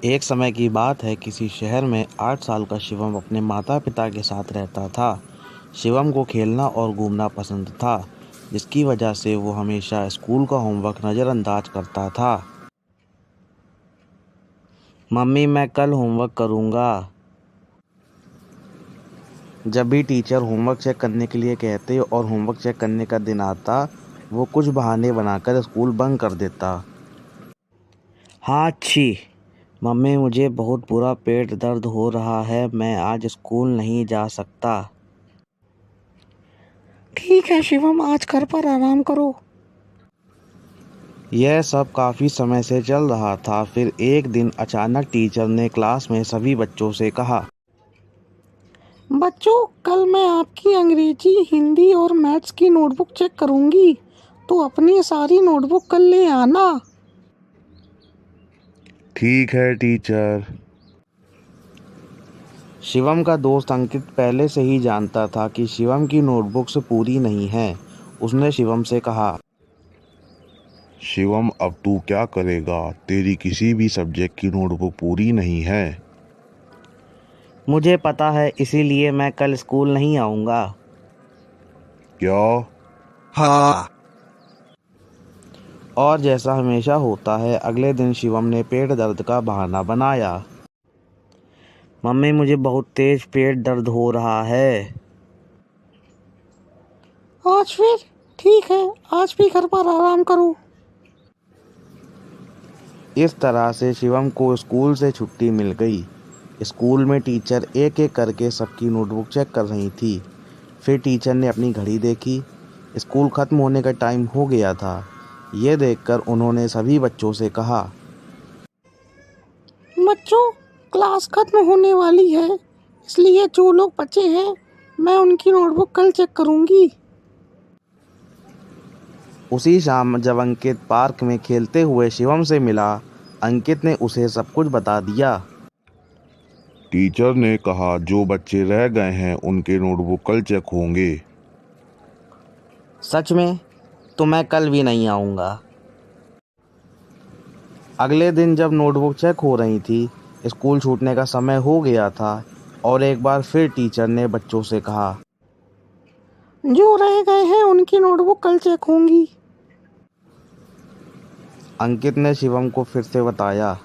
एक समय की बात है, किसी शहर में 8 साल का शिवम अपने माता पिता के साथ रहता था। शिवम को खेलना और घूमना पसंद था, जिसकी वजह से वो हमेशा स्कूल का होमवर्क नज़रअंदाज करता था। मम्मी, मैं कल होमवर्क करूँगा। जब भी टीचर होमवर्क चेक करने के लिए कहते और होमवर्क चेक करने का दिन आता, वो कुछ बहाने बनाकर स्कूल बंक कर देता। हाँ छी, मम्मी, मुझे बहुत बुरा पेट दर्द हो रहा है, मैं आज स्कूल नहीं जा सकता। ठीक है शिवम, आज घर पर आराम करो। यह सब काफ़ी समय से चल रहा था। फिर एक दिन अचानक टीचर ने क्लास में सभी बच्चों से कहा, बच्चों, कल मैं आपकी अंग्रेजी, हिंदी और मैथ्स की नोटबुक चेक करूंगी, तो अपनी सारी नोटबुक कल ले आना। ठीक है टीचर। शिवम का दोस्त अंकित पहले से ही जानता था कि शिवम की नोटबुक्स पूरी नहीं है। उसने शिवम से कहा, शिवम, अब तू क्या करेगा? तेरी किसी भी सब्जेक्ट की नोटबुक पूरी नहीं है। मुझे पता है, इसीलिए मैं कल स्कूल नहीं आऊँगा। क्या? हाँ। और जैसा हमेशा होता है, अगले दिन शिवम ने पेट दर्द का बहाना बनाया। मम्मी, मुझे बहुत तेज पेट दर्द हो रहा है। आज फिर ठीक है, आज भी घर पर आराम करो। इस तरह से शिवम को स्कूल से छुट्टी मिल गई। स्कूल में टीचर एक एक करके सबकी नोटबुक चेक कर रही थी। फिर टीचर ने अपनी घड़ी देखी। स्कूल खत्म होने का टाइम हो गया था। ये देखकर उन्होंने सभी बच्चों से कहा, बच्चों, क्लास खत्म होने वाली है, इसलिए जो लोग बचे हैं, मैं उनकी नोटबुक कल चेक करूंगी। उसी शाम जब अंकित पार्क में खेलते हुए शिवम से मिला, अंकित ने उसे सब कुछ बता दिया। टीचर ने कहा जो बच्चे रह गए हैं उनके नोटबुक कल चेक होंगे। सच में? तो मैं कल भी नहीं आऊँगा। अगले दिन जब नोटबुक चेक हो रही थी, स्कूल छूटने का समय हो गया था और एक बार फिर टीचर ने बच्चों से कहा, जो रह गए हैं उनकी नोटबुक कल चेक होंगी। अंकित ने शिवम को फिर से बताया।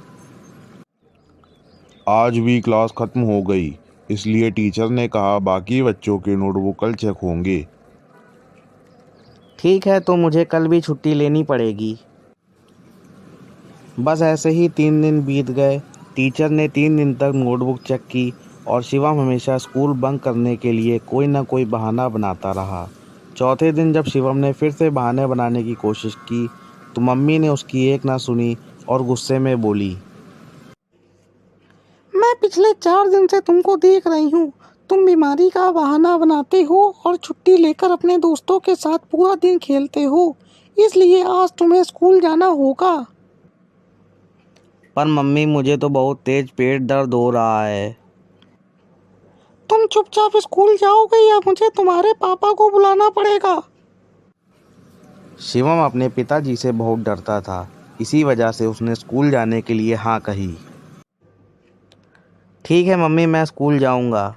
आज भी क्लास खत्म हो गई, इसलिए टीचर ने कहा बाकी बच्चों के नोटबुक कल चेक होंगे। ठीक है, तो मुझे कल भी छुट्टी लेनी पड़ेगी। बस ऐसे ही 3 दिन बीत गए। टीचर ने 3 दिन तक नोटबुक चेक की और शिवम हमेशा स्कूल बंक करने के लिए कोई ना कोई बहाना बनाता रहा। चौथे दिन जब शिवम ने फिर से बहाने बनाने की कोशिश की, तो मम्मी ने उसकी एक ना सुनी और गुस्से में बोली, मैं पिछले 4 दिन से तुमको देख रही हूँ। तुम बीमारी का बहाना बनाते हो और छुट्टी लेकर अपने दोस्तों के साथ पूरा दिन खेलते हो, इसलिए आज तुम्हें स्कूल जाना होगा। पर मम्मी, मुझे तो बहुत तेज पेट दर्द हो रहा है। तुम चुपचाप स्कूल जाओगे या मुझे तुम्हारे पापा को बुलाना पड़ेगा? शिवम अपने पिताजी से बहुत डरता था। इसी वजह से उसने स्कूल जाने के लिए हाँ कही। ठीक है मम्मी, मैं स्कूल जाऊंगा।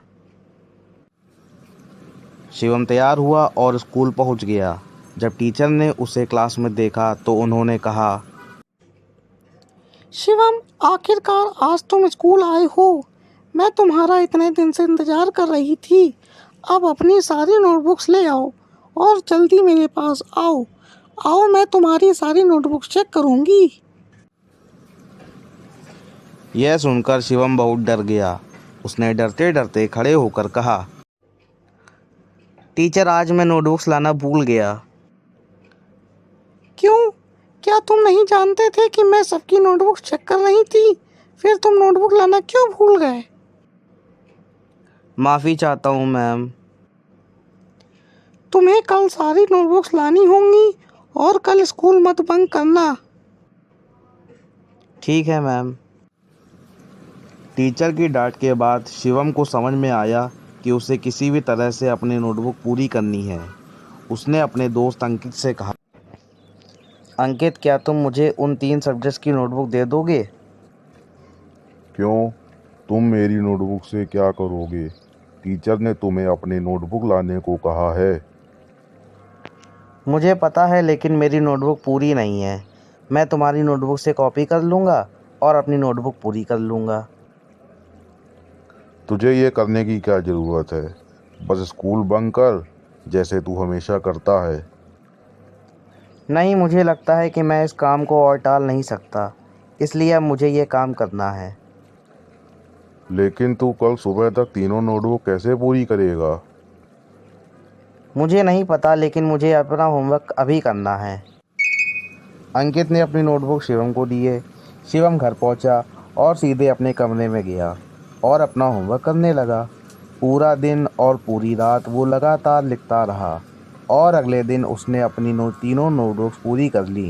शिवम तैयार हुआ और स्कूल पहुंच गया। जब टीचर ने उसे क्लास में देखा तो उन्होंने कहा, शिवम, आखिरकार आज तुम स्कूल आए हो। मैं तुम्हारा इतने दिन से इंतजार कर रही थी। अब अपनी सारी नोटबुक्स ले आओ और जल्दी मेरे पास आओ। आओ, मैं तुम्हारी सारी नोटबुक्स चेक करूंगी। यह सुनकर शिवम बहुत डर गया। उसने डरते डरते खड़े होकर कहा, टीचर, आज मैं नोटबुक्स लाना भूल गया। क्यों? क्या तुम नहीं जानते थे कि मैं सबकी नोटबुक्स चेक कर रही थी? फिर तुम नोटबुक लाना क्यों भूल गए? माफ़ी चाहता हूँ मैम। तुम्हें कल सारी नोटबुक्स लानी होंगी और कल स्कूल मत बंक करना। ठीक है मैम। टीचर की डांट के बाद शिवम को समझ में आया कि उसे किसी भी तरह से अपनी नोटबुक पूरी करनी है। उसने अपने दोस्त अंकित से कहा, अंकित, क्या तुम मुझे उन 3 सब्जेक्ट्स की नोटबुक दे दोगे? क्यों? तुम मेरी नोटबुक से क्या करोगे? टीचर ने तुम्हें अपनी नोटबुक लाने को कहा है। मुझे पता है, लेकिन मेरी नोटबुक पूरी नहीं है। मैं तुम्हारी नोटबुक से कॉपी कर लूँगा और अपनी नोटबुक पूरी कर लूँगा। तुझे ये करने की क्या ज़रूरत है? बस स्कूल बंक कर, जैसे तू हमेशा करता है। नहीं, मुझे लगता है कि मैं इस काम को और टाल नहीं सकता, इसलिए अब मुझे ये काम करना है। लेकिन तू कल सुबह तक तीनों नोटबुक कैसे पूरी करेगा? मुझे नहीं पता, लेकिन मुझे अपना होमवर्क अभी करना है। अंकित ने अपनी नोटबुक शिवम को दिए। शिवम घर पहुंचा और सीधे अपने कमरे में गया और अपना होमवर्क करने लगा। पूरा दिन और पूरी रात वो लगातार लिखता रहा और अगले दिन उसने अपनी तीनों नोटबुक्स पूरी कर ली।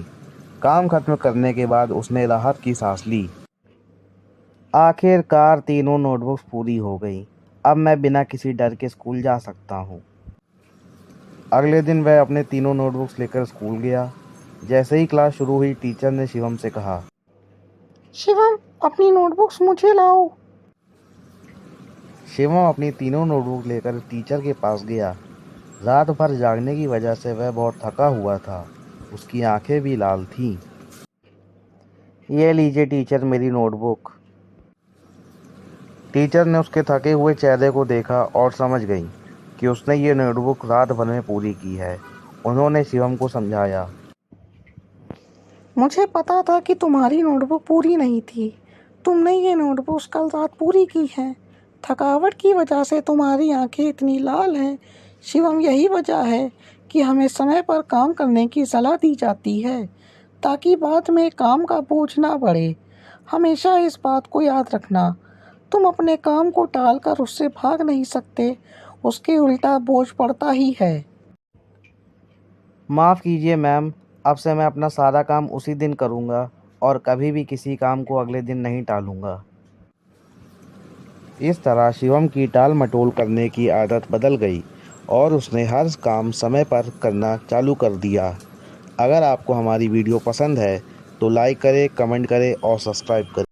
काम खत्म करने के बाद उसने राहत की सांस ली। आखिरकार तीनों नोटबुक्स पूरी हो गई। अब मैं बिना किसी डर के स्कूल जा सकता हूँ। अगले दिन वह अपने तीनों नोटबुक्स लेकर स्कूल गया। जैसे ही क्लास शुरू हुई, टीचर ने शिवम से कहा, शिवम, अपनी नोटबुक्स मुझे लाओ। शिवम अपनी तीनों नोटबुक लेकर टीचर के पास गया। रात भर जागने की वजह से वह बहुत थका हुआ था। उसकी आंखें भी लाल थीं। ये लीजिए टीचर, मेरी नोटबुक। टीचर ने उसके थके हुए चेहरे को देखा और समझ गई कि उसने ये नोटबुक रात भर में पूरी की है। उन्होंने शिवम को समझाया, मुझे पता था कि तुम्हारी नोटबुक पूरी नहीं थी। तुमने ये नोटबुक्स कल रात पूरी की हैं। थकावट की वजह से तुम्हारी आंखें इतनी लाल हैं। शिवम, यही वजह है कि हमें समय पर काम करने की सलाह दी जाती है, ताकि बाद में काम का बोझ ना बढ़े। हमेशा इस बात को याद रखना। तुम अपने काम को टालकर उससे भाग नहीं सकते, उसके उल्टा बोझ पड़ता ही है। माफ़ कीजिए मैम, अब से मैं अपना सारा काम उसी दिन करूँगा और कभी भी किसी काम को अगले दिन नहीं टालूँगा। इस तरह शिवम की टाल मटोल करने की आदत बदल गई और उसने हर काम समय पर करना चालू कर दिया। अगर आपको हमारी वीडियो पसंद है तो लाइक करें, कमेंट करें और सब्सक्राइब करें।